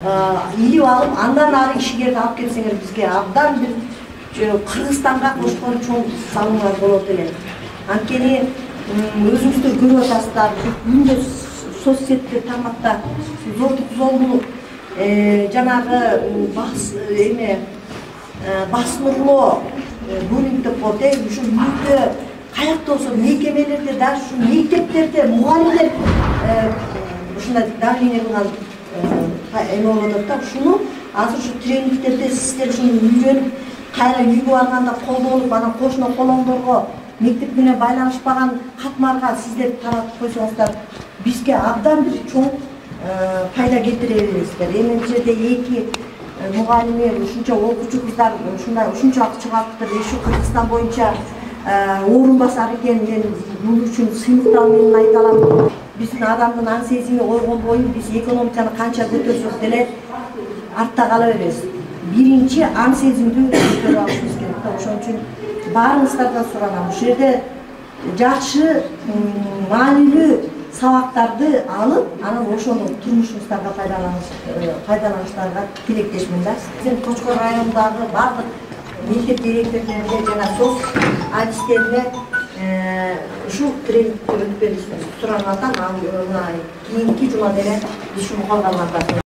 илип алып, андан ары ишкерди алып кетсеңер бизге абдан бир Кыргызстанга кошкон чоң салымыңар болот эле. Анткени өзүңүздөр көрүп атасыздар, күндө соцсетте тармакта зордук зомбулук, жанагы басмырлоо, буллинг деп коет, ушу үйдө каякта болсо мекемелерде, даже ушу мектептерде мугалимдер ушундай давление кылган эме болуп атат да, ушуну азыр ушу тренингтерде сиздер ушуну үйрөнүп, кайра үйгө барганда колдонуп, анан кошуна колоңдорго, мектеп менен байланышпаган катмарга сиздер таратып койсоңуздар, бизге абдан бир чоң пайда кетире бересиздер. Эми бул жерде эки мугалими, ушунча окуучу кыздар ушунчалык чыгаптыр, ушу Кыргызстан боюнча орун басар экен. Мен бул үчүн сыймыктал менен айта алам. Биздин адамдын аң сезими ойгон бою биз экономиканы канча көтөрсөк деле артта кала беребиз. Биринчи аң сезимди көтөрүп алышыбыз керек да. Ошон үчүн баарыңыздардан суранам, ушул жерде жакшы, маанилүү сабактарды алып, анан ошону турмушуңуздарга пайдаланышыңыздарга тилектешмин да. Биздин Кочкор районундагы бардык мектеп директорлорине жана соц адистерине ушул тренингди өткөрүшүн суранып атам. Кийинки жума деле биз ушуну колдонмак.